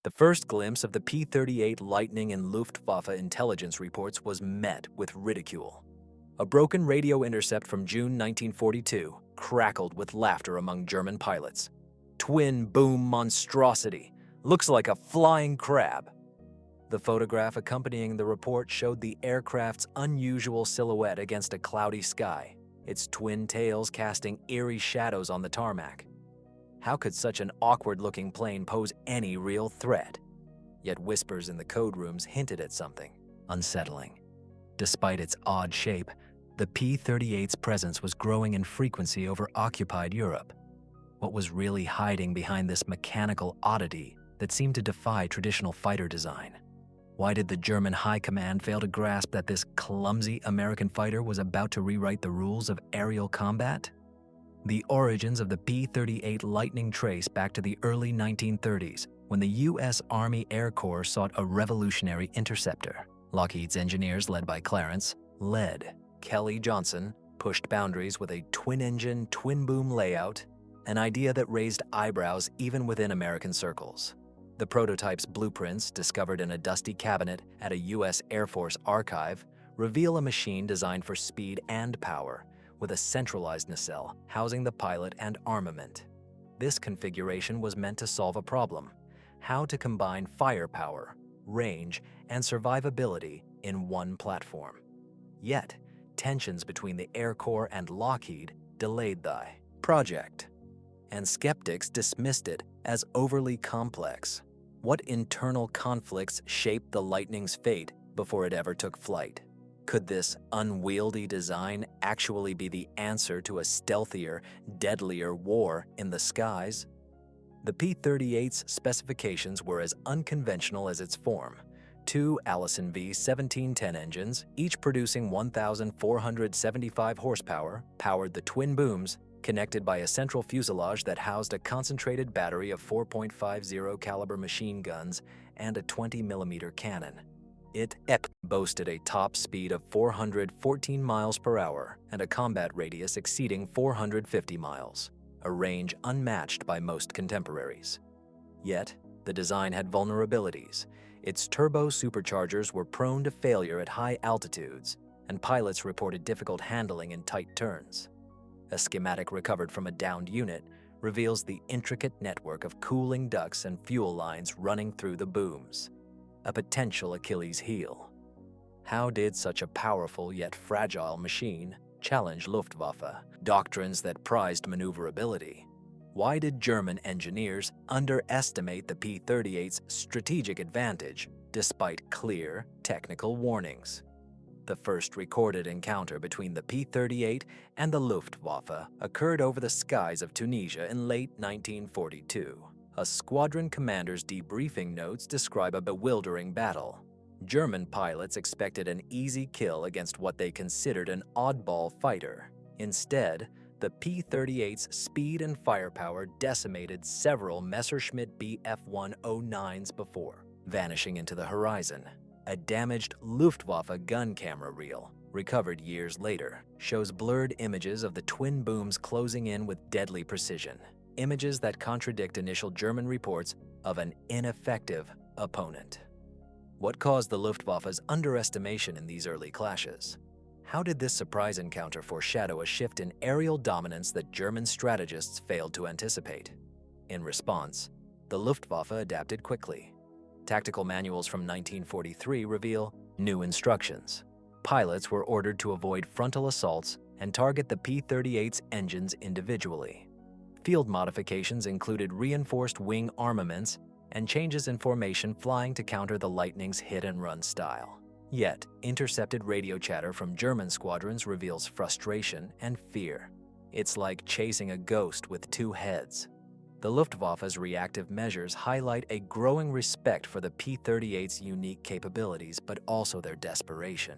The first glimpse of the P-38 Lightning in Luftwaffe intelligence reports was met with ridicule. A broken radio intercept from June 1942 crackled with laughter among German pilots. Twin boom monstrosity, looks like a flying crab. The photograph accompanying the report showed the aircraft's unusual silhouette against a cloudy sky, its twin tails casting eerie shadows on the tarmac. How could such an awkward-looking plane pose any real threat? Yet whispers in the code rooms hinted at something unsettling. Despite its odd shape, the P-38's presence was growing in frequency over occupied Europe. What was really hiding behind this mechanical oddity that seemed to defy traditional fighter design? Why did the German high command fail to grasp that this clumsy American fighter was about to rewrite the rules of aerial combat? The origins of the P-38 Lightning trace back to the early 1930s, when the U.S. Army Air Corps sought a revolutionary interceptor. Lockheed's engineers, led by Clarence, Kelly Johnson, pushed boundaries with a twin-engine, twin-boom layout, an idea that raised eyebrows even within American circles. The prototype's blueprints, discovered in a dusty cabinet at a U.S. Air Force archive, reveal a machine designed for speed and power, with a centralized nacelle housing the pilot and armament. This configuration was meant to solve a problem: how to combine firepower, range, and survivability in one platform. Yet, tensions between the Air Corps and Lockheed delayed the project, and skeptics dismissed it as overly complex. What internal conflicts shaped the Lightning's fate before it ever took flight? Could this unwieldy design actually be the answer to a stealthier, deadlier war in the skies? The P-38's specifications were as unconventional as its form. Two Allison V-1710 engines, each producing 1,475 horsepower, powered the twin booms, connected by a central fuselage that housed a concentrated battery of 4.50 caliber machine guns and a 20-millimeter cannon. It boasted a top speed of 414 miles per hour and a combat radius exceeding 450 miles, a range unmatched by most contemporaries. Yet, the design had vulnerabilities. Its turbo superchargers were prone to failure at high altitudes, and pilots reported difficult handling in tight turns. A schematic recovered from a downed unit reveals the intricate network of cooling ducts and fuel lines running through the booms, a potential Achilles heel. How did such a powerful yet fragile machine challenge Luftwaffe doctrines that prized maneuverability? Why did German engineers underestimate the P-38's strategic advantage despite clear technical warnings? The first recorded encounter between the P-38 and the Luftwaffe occurred over the skies of Tunisia in late 1942. A squadron commander's debriefing notes describe a bewildering battle. German pilots expected an easy kill against what they considered an oddball fighter. Instead, the P-38's speed and firepower decimated several Messerschmitt Bf-109s before vanishing into the horizon. A damaged Luftwaffe gun camera reel, recovered years later, shows blurred images of the twin booms closing in with deadly precision. Images that contradict initial German reports of an ineffective opponent. What caused the Luftwaffe's underestimation in these early clashes? How did this surprise encounter foreshadow a shift in aerial dominance that German strategists failed to anticipate? In response, the Luftwaffe adapted quickly. Tactical manuals from 1943 reveal new instructions. Pilots were ordered to avoid frontal assaults and target the P-38's engines individually. Field modifications included reinforced wing armaments and changes in formation flying to counter the Lightning's hit-and-run style. Yet, intercepted radio chatter from German squadrons reveals frustration and fear. It's like chasing a ghost with two heads. The Luftwaffe's reactive measures highlight a growing respect for the P-38's unique capabilities, but also their desperation.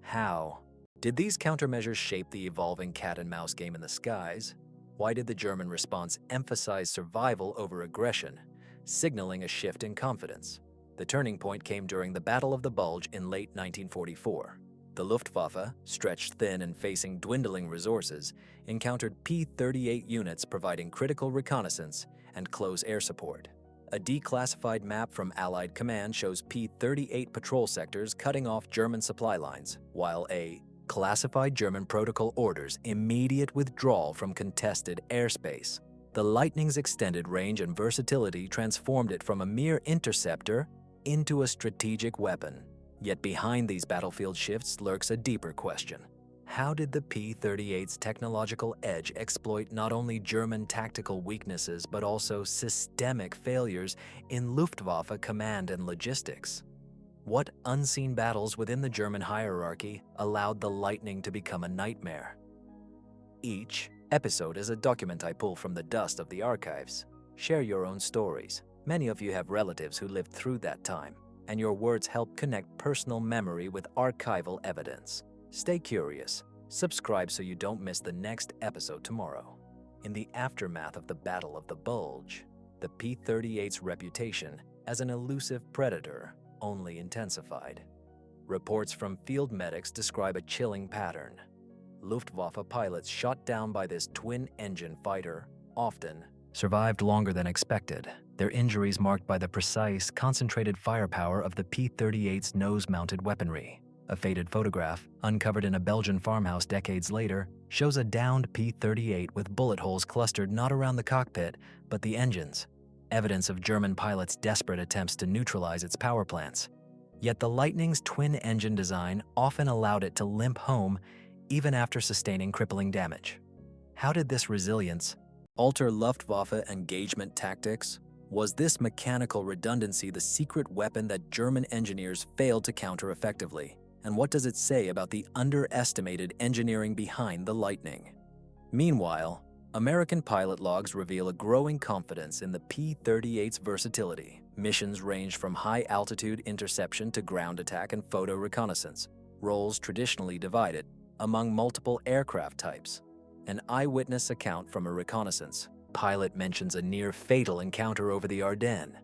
How did these countermeasures shape the evolving cat-and-mouse game in the skies? Why did the German response emphasize survival over aggression, signaling a shift in confidence? The turning point came during the Battle of the Bulge in late 1944. The Luftwaffe, stretched thin and facing dwindling resources, encountered P-38 units providing critical reconnaissance and close air support. A declassified map from Allied Command shows P-38 patrol sectors cutting off German supply lines, while A classified German protocol orders immediate withdrawal from contested airspace. The Lightning's extended range and versatility transformed it from a mere interceptor into a strategic weapon. Yet behind these battlefield shifts lurks a deeper question. How did the P-38's technological edge exploit not only German tactical weaknesses but also systemic failures in Luftwaffe command and logistics? What unseen battles within the German hierarchy allowed the Lightning to become a nightmare? Each episode is a document I pull from the dust of the archives. Share your own stories. Many of you have relatives who lived through that time, and your words help connect personal memory with archival evidence. Stay curious. Subscribe so you don't miss the next episode tomorrow. In the aftermath of the Battle of the Bulge, the P-38's reputation as an elusive predator only intensified. Reports from field medics describe a chilling pattern. Luftwaffe pilots shot down by this twin-engine fighter often survived longer than expected, their injuries marked by the precise, concentrated firepower of the P-38's nose-mounted weaponry. A faded photograph, uncovered in a Belgian farmhouse decades later, shows a downed P-38 with bullet holes clustered not around the cockpit, but the engines, evidence of German pilots' desperate attempts to neutralize its power plants. Yet the Lightning's twin-engine design often allowed it to limp home even after sustaining crippling damage. How did this resilience alter Luftwaffe engagement tactics? Was this mechanical redundancy the secret weapon that German engineers failed to counter effectively? And what does it say about the underestimated engineering behind the Lightning? Meanwhile, American pilot logs reveal a growing confidence in the P-38's versatility. Missions range from high-altitude interception to ground attack and photo reconnaissance, roles traditionally divided among multiple aircraft types. An eyewitness account from a reconnaissance pilot mentions a near-fatal encounter over the Ardennes.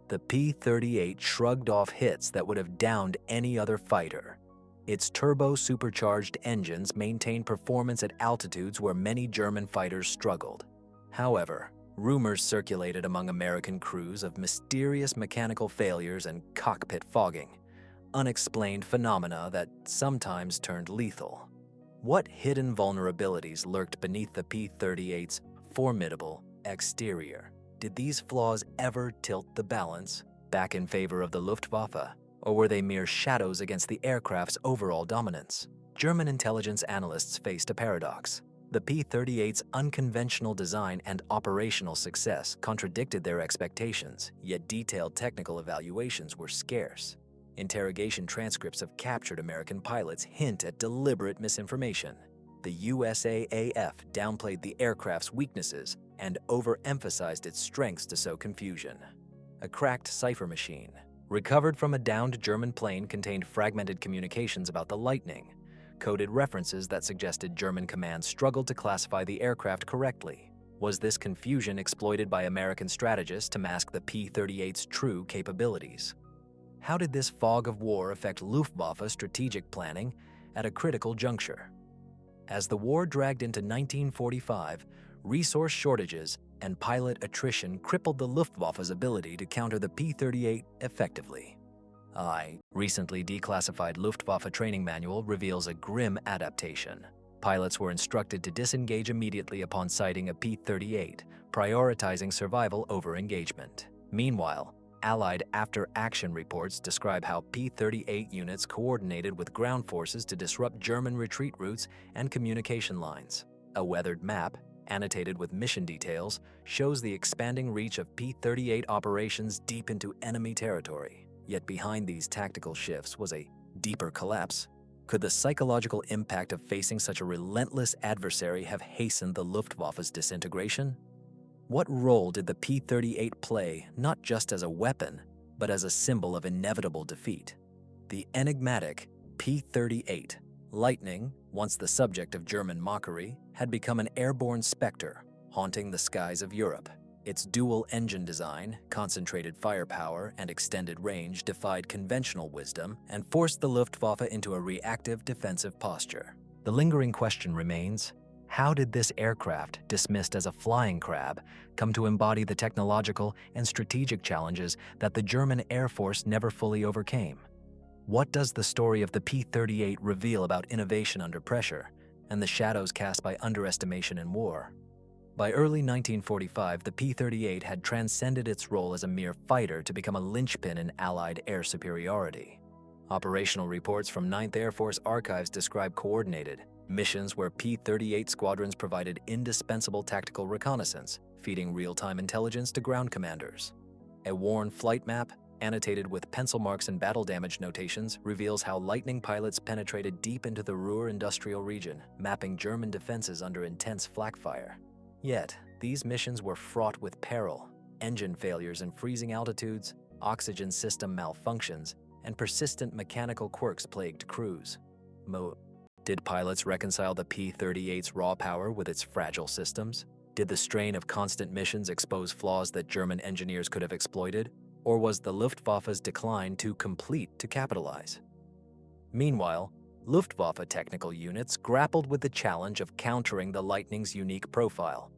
The P-38 shrugged off hits that would have downed any other fighter. Its turbo-supercharged engines maintained performance at altitudes where many German fighters struggled. However, rumors circulated among American crews of mysterious mechanical failures and cockpit fogging, unexplained phenomena that sometimes turned lethal. What hidden vulnerabilities lurked beneath the P-38's formidable exterior? Did these flaws ever tilt the balance back in favor of the Luftwaffe, or were they mere shadows against the aircraft's overall dominance? German intelligence analysts faced a paradox. The P-38's unconventional design and operational success contradicted their expectations, yet detailed technical evaluations were scarce. Interrogation transcripts of captured American pilots hint at deliberate misinformation. The USAAF downplayed the aircraft's weaknesses and overemphasized its strengths to sow confusion. A cracked cipher machine, recovered from a downed German plane, contained fragmented communications about the Lightning, coded references that suggested German command struggled to classify the aircraft correctly. Was this confusion exploited by American strategists to mask the P-38's true capabilities? How did this fog of war affect Luftwaffe strategic planning at a critical juncture? As the war dragged into 1945, resource shortages and pilot attrition crippled the Luftwaffe's ability to counter the P-38 effectively. A recently declassified Luftwaffe training manual reveals a grim adaptation. Pilots were instructed to disengage immediately upon sighting a P-38, prioritizing survival over engagement. Meanwhile, Allied after-action reports describe how P-38 units coordinated with ground forces to disrupt German retreat routes and communication lines. A weathered map, annotated with mission details, shows the expanding reach of P-38 operations deep into enemy territory. Yet behind these tactical shifts was a deeper collapse. Could the psychological impact of facing such a relentless adversary have hastened the Luftwaffe's disintegration? What role did the P-38 play not just as a weapon, but as a symbol of inevitable defeat? The enigmatic P-38 Lightning, once the subject of German mockery, had become an airborne specter haunting the skies of Europe. Its dual-engine design, concentrated firepower, and extended range defied conventional wisdom and forced the Luftwaffe into a reactive defensive posture. The lingering question remains, How did this aircraft, dismissed as a flying crab, come to embody the technological and strategic challenges that the German Air Force never fully overcame? What does the story of the P-38 reveal about innovation under pressure and the shadows cast by underestimation in war? By early 1945, the P-38 had transcended its role as a mere fighter to become a linchpin in Allied air superiority. Operational reports from 9th Air Force archives describe coordinated missions where P-38 squadrons provided indispensable tactical reconnaissance, feeding real-time intelligence to ground commanders. A worn flight map, annotated with pencil marks and battle damage notations, reveals how Lightning pilots penetrated deep into the Ruhr industrial region, mapping German defenses under intense flak fire. Yet, these missions were fraught with peril. Engine failures in freezing altitudes, oxygen system malfunctions, and persistent mechanical quirks plagued crews. Did pilots reconcile the P-38's raw power with its fragile systems? Did the strain of constant missions expose flaws that German engineers could have exploited? Or was the Luftwaffe's decline too complete to capitalize? Meanwhile, Luftwaffe technical units grappled with the challenge of countering the Lightning's unique profile.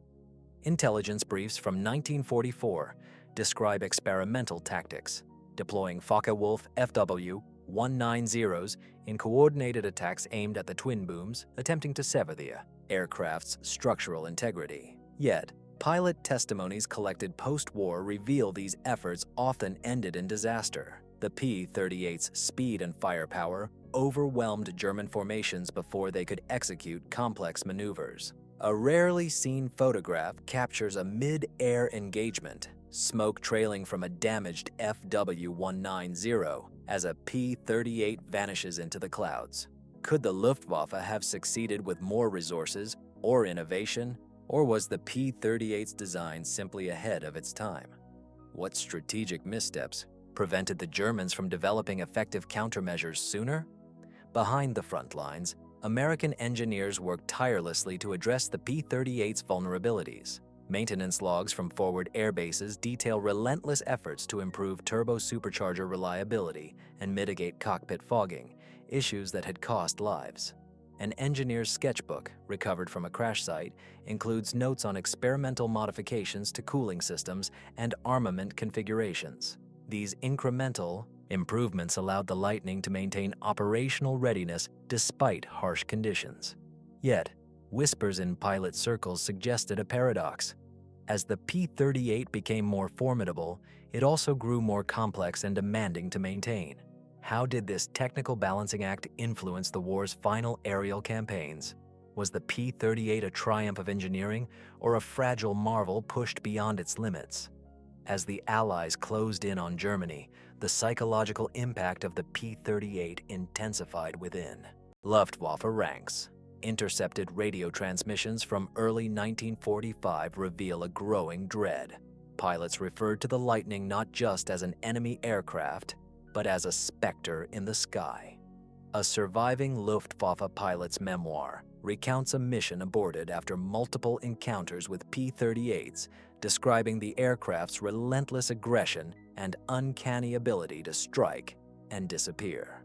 Intelligence briefs from 1944 describe experimental tactics, deploying Focke-Wulf FW-190s in coordinated attacks aimed at the twin booms, attempting to sever the aircraft's structural integrity. Yet, pilot testimonies collected post-war reveal these efforts often ended in disaster. The P-38's speed and firepower overwhelmed German formations before they could execute complex maneuvers. A rarely seen photograph captures a mid-air engagement, smoke trailing from a damaged FW-190 as a P-38 vanishes into the clouds. Could the Luftwaffe have succeeded with more resources or innovation, or was the P-38's design simply ahead of its time? What strategic missteps prevented the Germans from developing effective countermeasures sooner? Behind the front lines, American engineers worked tirelessly to address the P-38's vulnerabilities. Maintenance logs from forward air bases detail relentless efforts to improve turbo supercharger reliability and mitigate cockpit fogging, issues that had cost lives. An engineer's sketchbook, recovered from a crash site, includes notes on experimental modifications to cooling systems and armament configurations. These incremental improvements allowed the Lightning to maintain operational readiness despite harsh conditions. Yet, whispers in pilot circles suggested a paradox. As the P-38 became more formidable, it also grew more complex and demanding to maintain. How did this technical balancing act influence the war's final aerial campaigns? Was the P-38 a triumph of engineering or a fragile marvel pushed beyond its limits? As the Allies closed in on Germany, the psychological impact of the P-38 intensified within. Luftwaffe ranks. Intercepted radio transmissions from early 1945 reveal a growing dread. Pilots referred to the Lightning not just as an enemy aircraft, but as a specter in the sky. A surviving Luftwaffe pilot's memoir recounts a mission aborted after multiple encounters with P-38s, describing the aircraft's relentless aggression and uncanny ability to strike and disappear.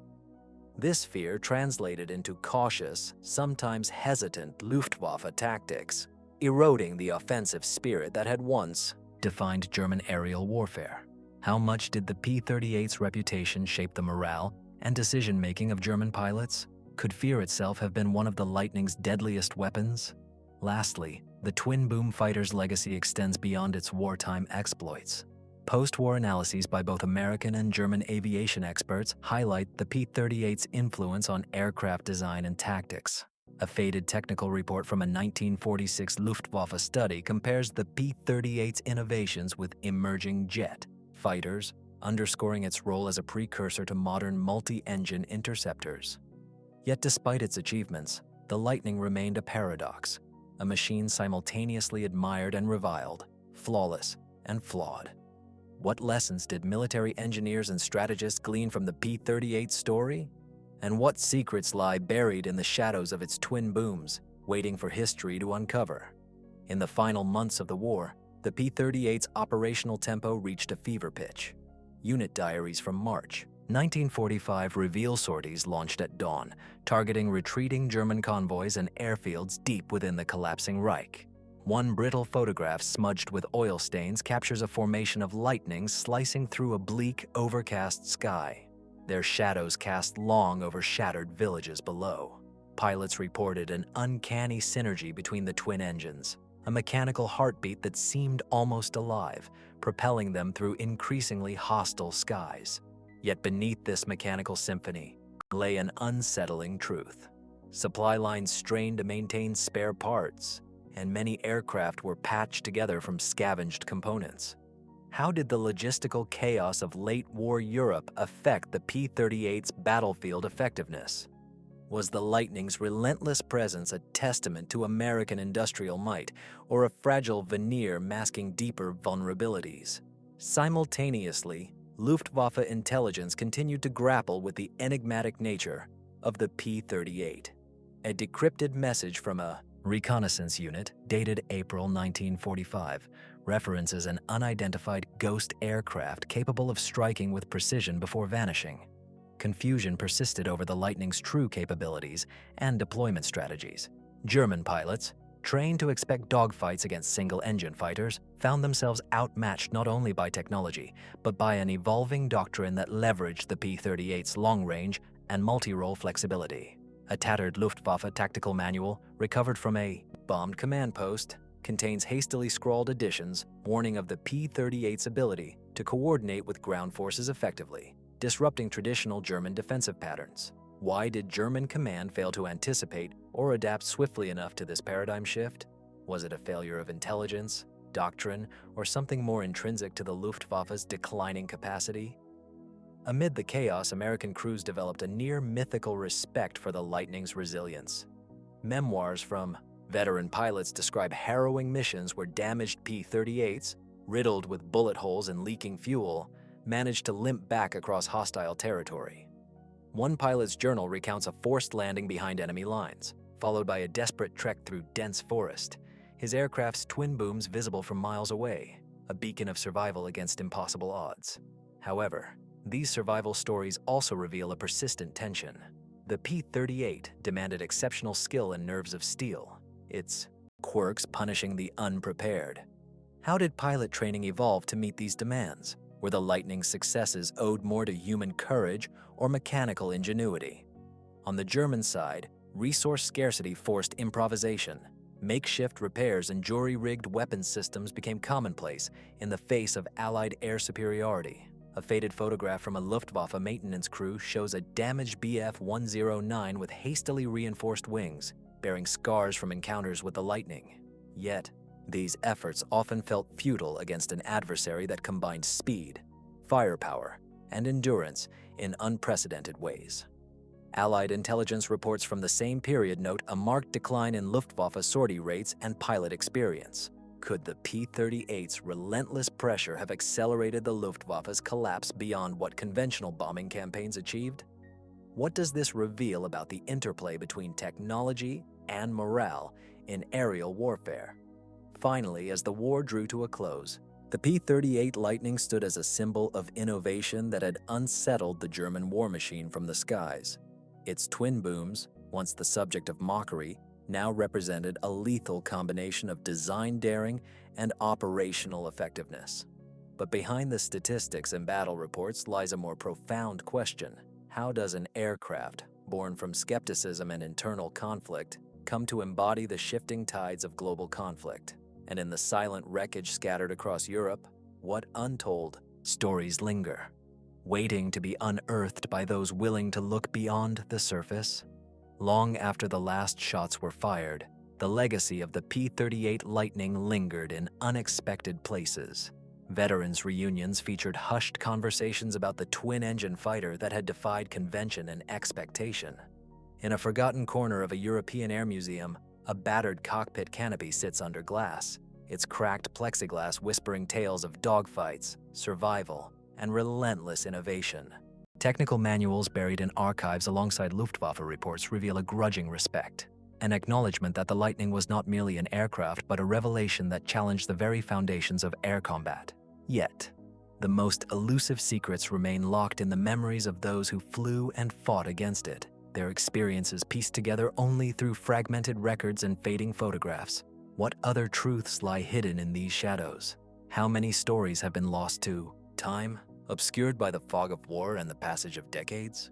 This fear translated into cautious, sometimes hesitant Luftwaffe tactics, eroding the offensive spirit that had once defined German aerial warfare. How much did the P-38's reputation shape the morale and decision-making of German pilots? Could fear itself have been one of the Lightning's deadliest weapons? Lastly, the twin-boom fighter's legacy extends beyond its wartime exploits. Post-war analyses by both American and German aviation experts highlight the P-38's influence on aircraft design and tactics. A faded technical report from a 1946 Luftwaffe study compares the P-38's innovations with emerging jet fighters, underscoring its role as a precursor to modern multi-engine interceptors. Yet despite its achievements, the Lightning remained a paradox, a machine simultaneously admired and reviled, flawless and flawed. What lessons did military engineers and strategists glean from the P-38 story? And what secrets lie buried in the shadows of its twin booms, waiting for history to uncover? In the final months of the war, the P-38's operational tempo reached a fever pitch. Unit diaries from March 1945 reveal sorties launched at dawn, targeting retreating German convoys and airfields deep within the collapsing Reich. One brittle photograph smudged with oil stains captures a formation of lightnings slicing through a bleak, overcast sky. Their shadows cast long over shattered villages below. Pilots reported an uncanny synergy between the twin engines, a mechanical heartbeat that seemed almost alive, propelling them through increasingly hostile skies. Yet beneath this mechanical symphony lay an unsettling truth. Supply lines strained to maintain spare parts, and many aircraft were patched together from scavenged components. How did the logistical chaos of late-war Europe affect the P-38's battlefield effectiveness? Was the Lightning's relentless presence a testament to American industrial might, or a fragile veneer masking deeper vulnerabilities? Simultaneously, Luftwaffe intelligence continued to grapple with the enigmatic nature of the P-38. A decrypted message from a reconnaissance unit dated April 1945 references an unidentified ghost aircraft capable of striking with precision before vanishing. Confusion persisted over the Lightning's true capabilities and deployment strategies. German pilots, trained to expect dogfights against single-engine fighters, found themselves outmatched not only by technology, but by an evolving doctrine that leveraged the P-38's long-range and multi-role flexibility. A tattered Luftwaffe tactical manual, recovered from a bombed command post, contains hastily scrawled additions warning of the P-38's ability to coordinate with ground forces effectively, disrupting traditional German defensive patterns. Why did German command fail to anticipate or adapt swiftly enough to this paradigm shift? Was it a failure of intelligence, doctrine, or something more intrinsic to the Luftwaffe's declining capacity? Amid the chaos, American crews developed a near-mythical respect for the Lightning's resilience. Memoirs from veteran pilots describe harrowing missions where damaged P-38s, riddled with bullet holes and leaking fuel, managed to limp back across hostile territory. One pilot's journal recounts a forced landing behind enemy lines, followed by a desperate trek through dense forest, his aircraft's twin booms visible from miles away, a beacon of survival against impossible odds. However, these survival stories also reveal a persistent tension. The P-38 demanded exceptional skill and nerves of steel, its quirks punishing the unprepared. How did pilot training evolve to meet these demands? Were the Lightning's successes owed more to human courage or mechanical ingenuity? On the German side, resource scarcity forced improvisation. Makeshift repairs and jury-rigged weapons systems became commonplace in the face of Allied air superiority. A faded photograph from a Luftwaffe maintenance crew shows a damaged Bf-109 with hastily reinforced wings, bearing scars from encounters with the Lightning. Yet, these efforts often felt futile against an adversary that combined speed, firepower, and endurance in unprecedented ways. Allied intelligence reports from the same period note a marked decline in Luftwaffe sortie rates and pilot experience. Could the P-38's relentless pressure have accelerated the Luftwaffe's collapse beyond what conventional bombing campaigns achieved? What does this reveal about the interplay between technology and morale in aerial warfare? Finally, as the war drew to a close, the P-38 Lightning stood as a symbol of innovation that had unsettled the German war machine from the skies. Its twin booms, once the subject of mockery, now represented a lethal combination of design daring and operational effectiveness. But behind the statistics and battle reports lies a more profound question. How does an aircraft, born from skepticism and internal conflict, come to embody the shifting tides of global conflict? And in the silent wreckage scattered across Europe, what untold stories linger, waiting to be unearthed by those willing to look beyond the surface? Long after the last shots were fired, the legacy of the P-38 Lightning lingered in unexpected places. Veterans' reunions featured hushed conversations about the twin-engine fighter that had defied convention and expectation. In a forgotten corner of a European air museum, a battered cockpit canopy sits under glass, its cracked plexiglass whispering tales of dogfights, survival, and relentless innovation. Technical manuals buried in archives alongside Luftwaffe reports reveal a grudging respect, an acknowledgement that the Lightning was not merely an aircraft but a revelation that challenged the very foundations of air combat. Yet, The most elusive secrets remain locked in the memories of those who flew and fought against it, their experiences pieced together only through fragmented records and fading photographs. What other truths lie hidden in these shadows? How many stories have been lost to time, obscured by the fog of war and the passage of decades?